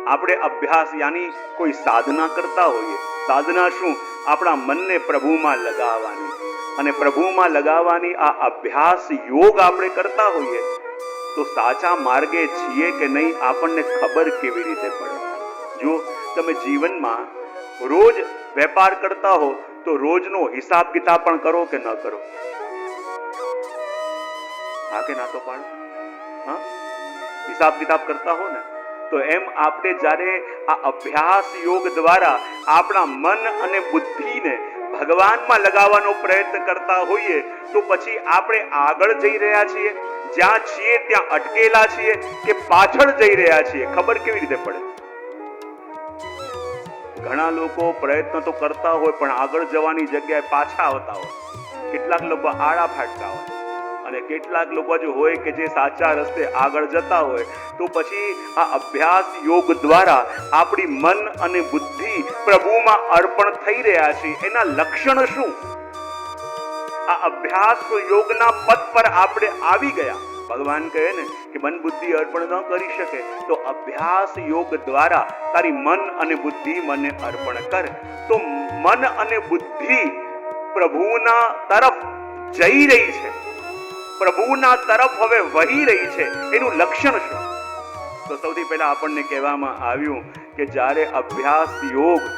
આપણે અભ્યાસ યાની કોઈ સાધના કરતા હોઈએ. સાધના શું? આપણા મનને પ્રભુમાં લગાવવાની, અને પ્રભુમાં લગાવવાની આ અભ્યાસ યોગ આપણે કરતા હોઈએ તો સાચા માર્ગે છીએ કે નહીં આપણને ખબર કેવી રીતે પડે? જો તમે જીવનમાં રોજ વેપાર કરતા હો તો રોજનો હિસાબ કિતાબ પણ કરો કે ન કરો? હા કે ના તો પાડો? હા, હિસાબ કિતાબ કરતા હો ને? તો એમ આપણે જ્યારે આ અભ્યાસ યોગ દ્વારા આપણા મન અને બુદ્ધિને ભગવાનમાં લગાવવાનો પ્રયત્ન કરતા હોઈએ તો પછી આપણે આગળ જઈ રહ્યા છીએ, જ્યાં છીએ ત્યાં અટકેલા છીએ કે પાછળ જઈ રહ્યા છીએ, ખબર કેવી રીતે પડે? ઘણા લોકો પ્રયત્ન તો કરતા હોય પણ આગળ જવાની જગ્યાએ પાછા આવતા હોય. કેટલાક લોકો આડા ફાટતા હોય અને કેટલાક લોકો જો હોય કે જે સાચા રસ્તે આગળ જતા હોય તો પછી આ અભ્યાસ યોગ દ્વારા આપણી મન અને બુદ્ધિ પ્રભુમાં અર્પણ થઈ રહ્યા છે. એના લક્ષણ શું? આ અભ્યાસ યોગના પદ પર આપણે આવી ગયા. ભગવાન કહે ને કે મન બુદ્ધિ અર્પણ ન કરી શકે તો અભ્યાસ યોગ દ્વારા તારી મન અને બુદ્ધિ મને અર્પણ કર. તો મન અને બુદ્ધિ પ્રભુના તરફ જઈ રહી છે, પ્રભુના તરફ હવે વહી રહી છે. એનું લક્ષણ શું? તો સૌથી પહેલા આપણને કહેવામાં આવ્યું કે જ્યારે અભ્યાસ યોગ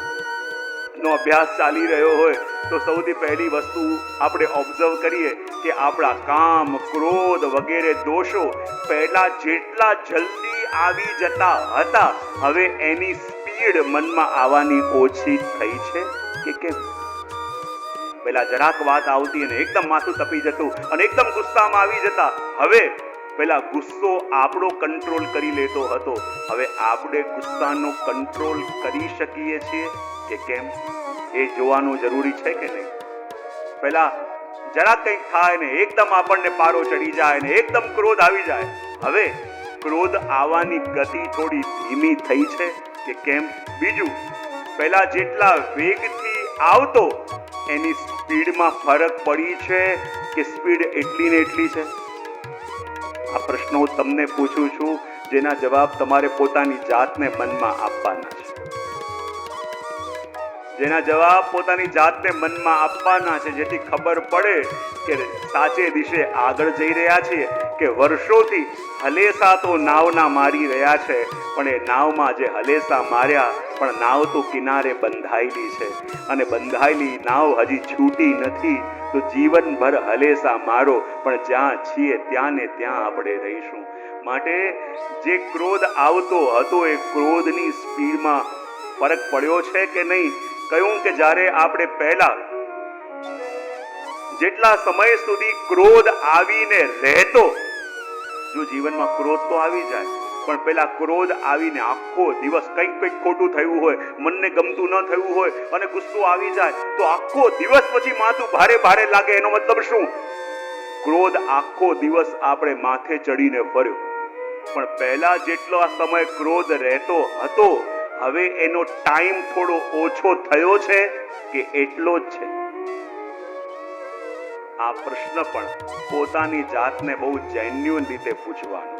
નો અભ્યાસ ચાલી રહ્યો હોય તો સૌથી પહેલી વસ્તુ આપણે ઓબ્ઝર્વ કરીએ કે આપણા કામ, ક્રોધ વગેરે દોષો પહેલા જેટલા જલ્દી આવી જતા હતા હવે એની સ્પીડ મનમાં આવવાની ઓછી થઈ છે કે કેમ? પહેલા જરાક વાત આવતી અને એકદમ માથું તપી જતું અને એકદમ ગુસ્સામાં આવી જતા. હવે પહેલા ગુસ્સો આપણો કંટ્રોલ કરી લેતો હતો, હવે આપણે ગુસ્સાનો કંટ્રોલ કરી શકીએ છીએ કે કેમ? એ જોવાનું જરૂરી છે કે નહીં? પહેલા જરા કંઈક થાય ને એકદમ આપણને પારો ચડી જાય ને એકદમ ક્રોધ આવી જાય. હવે ક્રોધ આવવાની ગતિ થોડી ધીમી થઈ છે કે કેમ? બીજું, પહેલા જેટલા વેગથી આવતો એની સ્પીડમાં ફરક પડી છે કે સ્પીડ એટલી ને એટલી છે? આ પ્રશ્નો તમને પૂછું છું જેના જવાબ તમારે પોતાની જાતને મનમાં આપવાના છે. જેના જવાબ પોતાની જાતને મનમાં આપવાના છે, જેથી ખબર પડે કે સાચે દિશે આગળ જઈ રહ્યા છીએ કે વર્ષોથી હલેસા તો નાવના મારી રહ્યા છે પણ એ નાવમાં જે હલેસા માર્યા પણ નાવ તો કિનારે બંધાયેલી છે અને બંધાયેલી નાવ હજી છૂટી નથી. તો જીવનભર હલેસા મારો પણ જ્યાં છીએ ત્યાં ને ત્યાં આપણે રહીશું. માટે જે ક્રોધ આવતો હતો એ ક્રોધની સ્પીડમાં ફરક પડ્યો છે કે નહીં? કહ્યું કે જ્યારે આપણે પહેલા જેટલા સમય સુધી ક્રોધ આવીને રહેતો, જો જીવનમાં ક્રોધ તો આવી જાય પણ પેલા ક્રોધ આવીને આખો દિવસ કંઈક ખોટું થયું હોય, મનને ગમતું ન થયું હોય અને ગુસ્સો આવી જાય તો આખો દિવસ પછી માથું ભારે ભારે લાગે. એનો મતલબ શું? ક્રોધ આખો દિવસ આપણે માથે ચડીને ફર્યો. પણ પહેલા જેટલો આ સમય ક્રોધ રહેતો હતો હવે એનો ટાઈમ થોડો ઓછો થયો છે કે એટલો જ છે? આ પ્રશ્ન પણ પોતાની જાતને બહુ જેન્યુઅન રીતે પૂછવાનો.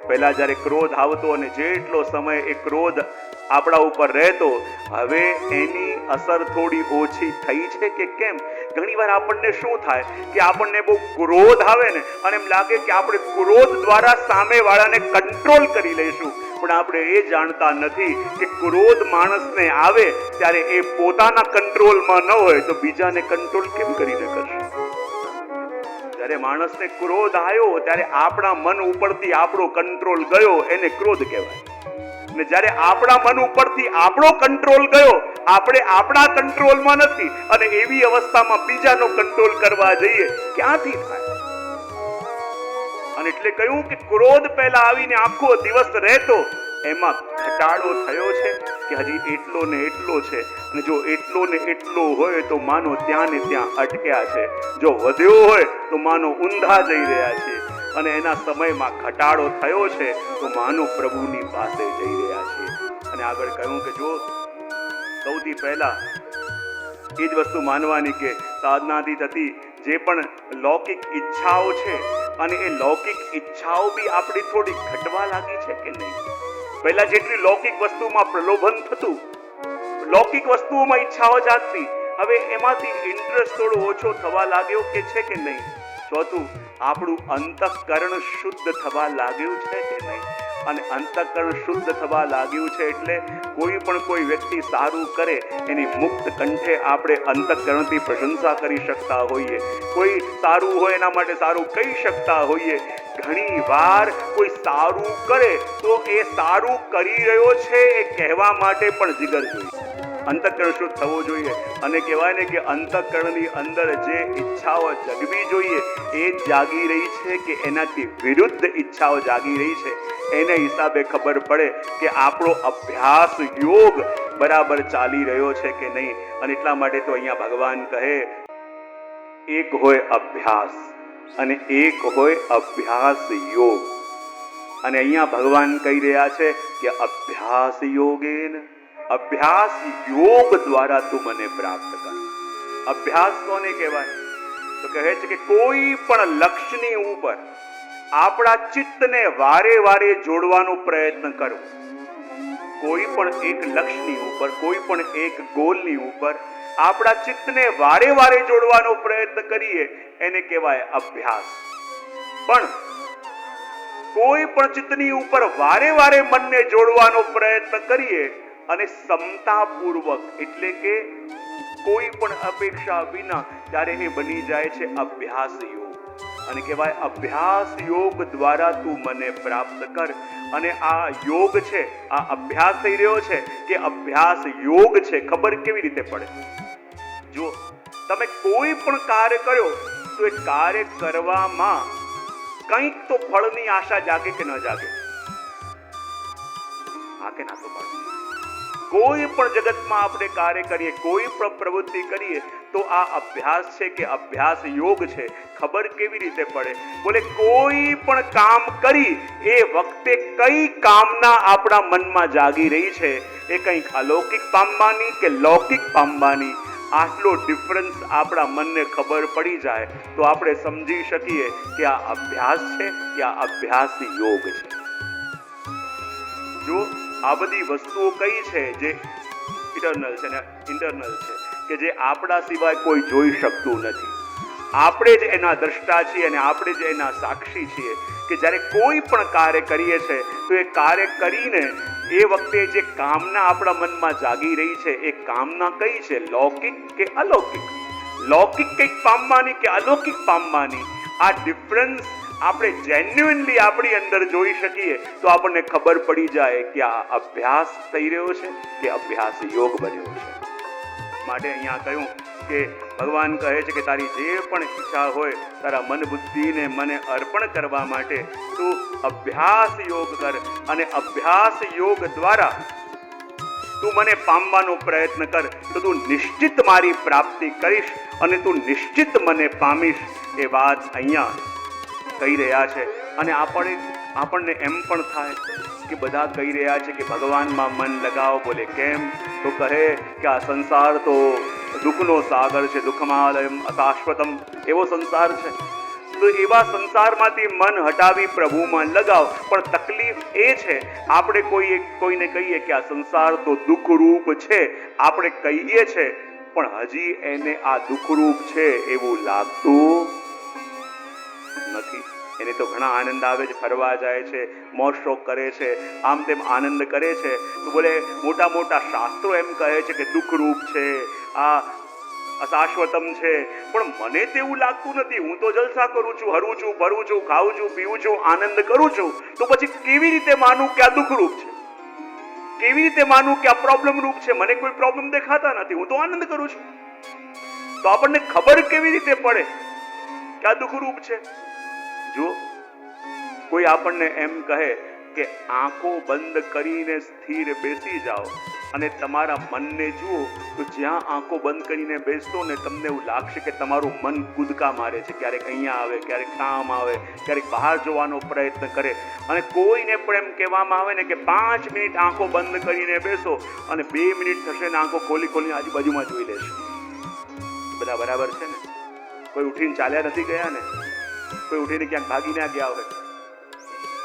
પહેલા જ્યારે ક્રોધ આવતો અને જેટલો સમય એ ક્રોધ આપણા ઉપર રહેતો હવે એની અસર થોડી ઓછી થઈ છે કે કેમ? ઘણીવાર આપણને શું થાય કે આપણને બહુ ક્રોધ આવે ને અને એમ લાગે કે આપણે ક્રોધ દ્વારા સામેવાળાને કંટ્રોલ કરી લઈશું, પણ આપણે એ જાણતા નથી કે ક્રોધ માણસને આવે ત્યારે એ પોતાના કંટ્રોલમાં ન હોય તો બીજાને કંટ્રોલ કેમ કરીને કરશે? જ્યારે માણસને ક્રોધ આવ્યો ત્યારે આપણા મન ઉપરથી આપણો કંટ્રોલ ગયો, એને ક્રોધ કહેવાય. અને જ્યારે આપણા મન ઉપરથી આપણો કંટ્રોલ ગયો, આપણે આપણા કંટ્રોલમાં નથી અને એવી અવસ્થામાં બીજાનો કંટ્રોલ કરવા જઈએ, ક્યાંથી થાય? અને એટલે કહ્યું કે ક્રોધ પહેલા આવીને આખો દિવસ રહેતો એમાં ઘટાડો થયો છે કે હજી એટલો ને એટલો છે? અને જો એટલો ને એટલો હોય તો માનો ત્યાં ને ત્યાં અટક્યા છે, જો વધ્યો હોય તો માનો ઊંધા જઈ રહ્યા છે અને એના સમયમાં ઘટાડો થયો છે તો માનો પ્રભુની પાસે જઈ રહ્યા છે. અને આગળ કહ્યું કે જો સૌથી પહેલા એ જ વસ્તુ માનવાની કે સાધનાથી થતી જે પણ લૌકિક ઈચ્છાઓ છે અને એ લૌકિક ઈચ્છાઓ બી આપણી થોડી ઘટવા લાગી છે કે નહીં? પહેલા જેટલી લૌકિક વસ્તુમાં પ્રલોભન થતું, લૌકિક વસ્તુઓમાં ઈચ્છાઓ જાગતી, હવે એમાંથી ઇન્ટરેસ્ટ થોડો ઓછો થવા લાગ્યો કે છે કે નહીં? ચોથું, આપણું અંતઃકરણ શુદ્ધ થવા લાગ્યું છે કે નહીં? અને અંતઃકરણ શુદ્ધ થવા લાગ્યું છે એટલે કોઈ વ્યક્તિ સારું કરે એની મુક્ત કંઠે આપણે અંતઃકરણથી પ્રશંસા કરી શકતા હોઈએ, કોઈ સારું હોય એના માટે સારું કહી શકતા હોઈએ. ઘણી વાર કોઈ સારું કરે તો એ સારું કરી રહ્યો છે એ કહેવા માટે પણ જીગર જોઈએ, અંતઃકરણ શુદ્ધ થવું જોઈએ. અને કહેવાય ને કે અંતઃકરણની અંદર જે ઈચ્છાઓ જગવી જોઈએ એ જાગી રહી છે કે એનાથી વિરુદ્ધ ઈચ્છાઓ જાગી રહી છે, એને હિસાબે ખબર પડે કે આપણો અભ્યાસ યોગ બરાબર ચાલી રહ્યો છે કે નહીં. અને એટલા માટે તો અહીંયા ભગવાન કહે, એક હોય અભ્યાસ અને એક હોય અભ્યાસ યોગ. અને અહીંયા ભગવાન કહી રહ્યા છે કે અભ્યાસ યોગેન, અભ્યાસ યોગ દ્વારા તું મને પ્રાપ્ત કર. અભ્યાસ કોને કહેવાય? તો કહે છે કે કોઈ પણ લક્ષ્યની ઉપર આપણા ચિત્તને વારે વારે જોડવાનો પ્રયત્ન કરવો. કોઈ પણ એક લક્ષ્યની ઉપર, કોઈ પણ એક ગોલની ઉપર આપણા ચિત્તને વારે વારે જોડવાનો પ્રયત્ન કરીએ એને કહેવાય અભ્યાસ. પણ કોઈ પણ ચિત્તની ઉપર વારે વારે મનને જોડવાનો પ્રયત્ન કરીએ અને સમતાપૂર્વક, એટલે કે કોઈ પણ અપેક્ષા વિના, ત્યારે એ બની જાય છે અભ્યાસ યોગ. અને કહેવાય અભ્યાસ યોગ દ્વારા તું મને પ્રાપ્ત કર. અને આ યોગ છે, આ અભ્યાસ થઈ રહ્યો છે કે અભ્યાસ યોગ છે, ખબર કેવી રીતે પડે? જો તમે કોઈ પણ કાર્ય કર્યો તો એ કાર્ય કરવામાં કંઈક તો ફળની આશા જાગે કે ન જાગે? હા કે ના? તો કોઈ પણ જગતમાં આપણે કાર્ય કરીએ, કોઈ પણ પ્રવૃત્તિ કરીએ તો આ અભ્યાસ છે કે અભ્યાસ યોગ છે, ખબર કેવી રીતે પડે? બોલે કોઈ પણ કામ કરી એ વખતે કઈ કામના આપણા મનમાં જાગી રહી છે, એ કંઈક અલૌકિક પામવાની કે લૌકિક પામવાની, આટલો ડિફરન્સ આપણા મનને ખબર પડી જાય તો આપણે સમજી શકીએ કે આ અભ્યાસ છે કે આ અભ્યાસ યોગ છે. જો આ બધી વસ્તુઓ કઈ છે જે ઇટરનલ છે ને ઇન્ટરનલ છે, કે જે આપણા સિવાય કોઈ જોઈ શકતું નથી, આપણે જ એના દ્રષ્ટા છીએ અને આપણે જ એના સાક્ષી છીએ. કે જ્યારે કોઈ પણ કાર્ય કરીએ છીએ તો એ કાર્ય કરીને એ વખતે જે કામના આપણા મનમાં જાગી રહી છે એ કામના કઈ છે? લૌકિક કે અલૌકિક? લૌકિક કંઈક પામવાની કે અલૌકિક પામવાની? આ ડિફરન્સ આપણે જેન્યુઇનલી આપણી અંદર જોઈ શકીએ તો આપણને ખબર પડી જાય કે આ અભ્યાસ થઈ રહ્યો છે કે અભ્યાસ યોગ બન્યો છે. માટે અહીંયા કહ્યું કે ભગવાન કહે છે કે તારી જે પણ ઈચ્છા હોય, તારા મન બુદ્ધિને મને અર્પણ કરવા માટે તું અભ્યાસ યોગ કર. અને અભ્યાસ યોગ દ્વારા તું મને પામવાનો પ્રયત્ન કર તો તું નિશ્ચિત મારી પ્રાપ્તિ કરીશ અને તું નિશ્ચિત મને પામીશ. એ વાત અહીંયા કહી રહ્યા છે. અને આપણને એમ પણ થાય કે બધા કહી રહ્યા છે કે ભગવાનમાં મન લગાવો. બોલે કેમ? તો કહે કે આ સંસાર તો દુઃખનો સાગર છે, દુઃખમાલયમ અશાશ્વતમ, એવો સંસાર છે. તો એવા સંસારમાંથી મન હટાવી પ્રભુમાં લગાવ. પણ તકલીફ એ છે, આપણે કોઈને કહીએ કે આ સંસાર તો દુઃખરૂપ છે, આપણે કહીએ છે પણ હજી એને આ દુઃખરૂપ છે એવું લાગતું નથી. એને તો ઘણા આનંદ આવે છે, ફરવા જાય છે, મોજ શોખ કરે છે, આમ તેમ આનંદ કરે છે. તો બોલે મોટા મોટા શાસ્ત્રો એમ કહે છે કે દુઃખરૂપ છે, આ અશાશ્વતમ છે, પણ મને તેવું લાગતું નથી. હું તો જલસા કરું છું, હરું છું, ફરું છું, ખાઉં છું, પીવું છું, આનંદ કરું છું. તો પછી કેવી રીતે માનું કે આ દુઃખરૂપ છે? કેવી રીતે માનું કે આ પ્રોબ્લેમ રૂપ છે? મને કોઈ પ્રોબ્લેમ દેખાતા નથી, હું તો આનંદ કરું છું. તો આપણને ખબર કેવી રીતે પડે કે આ દુઃખરૂપ છે? જો કોઈ આપણને એમ કહે કે આંખો બંધ કરીને સ્થિર બેસી જાઓ અને તમારા મનને જુઓ, તો જ્યાં આંખો બંધ કરીને બેસતો ને તમને એવું લાગશે કે તમારું મન કૂદકા મારે છે. ક્યારેક અહીંયા આવે, ક્યારેક આમ આવે, ક્યારેક બહાર જોવાનો પ્રયત્ન કરે. અને કોઈને પણ એમ કહેવામાં આવે ને કે 5 મિનિટ આંખો બંધ કરીને બેસો અને 2 મિનિટ થશે ને આંખો ખોલીને આજુબાજુમાં જોઈ લેશે. બધા બરાબર છે ને? કોઈ ઉઠીને ચાલ્યા નથી ગયા ને? કોઈ ઉઠીને ક્યાંક ભાગી ના ગયા હોય?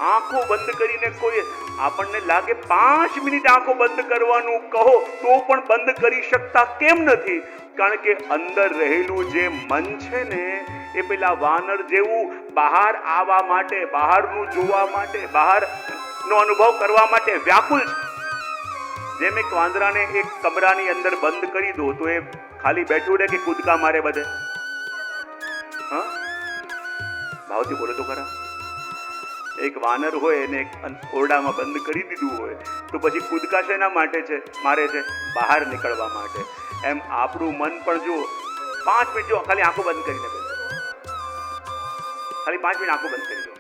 આંખો બંધ કરીને કોઈ આપણને લાગે 5 મિનિટ આંખો બંધ કરવાનું કહો તો પણ બંધ કરી શકતા કેમ નથી? કારણ કે અંદર રહેલું જે મન છે ને એ પેલા વાનર જેવું બહાર આવવા માટે, બહારનું જોવા માટે, બહારનો અનુભવ કરવા માટે વ્યાકુલ છે. જેમ એક વાંદરાને એક કમરાની અંદર બંધ કરી દો તો એ ખાલી બેઠું રહે કે કૂદકા મારે બધે? હા, ભાવથી બોલો તો ખરા. એક વાનર હોય એને એક ઓરડામાં બંધ કરી દીધું હોય તો પછી કૂદકા શેના માટે છે? મારે છે બહાર નીકળવા માટે. એમ આપણું મન પણ જો 5 મિનિટ જો ખાલી આંખો બંધ કરીને બેસો, ખાલી 5 મિનિટ આંખો બંધ કરી દો.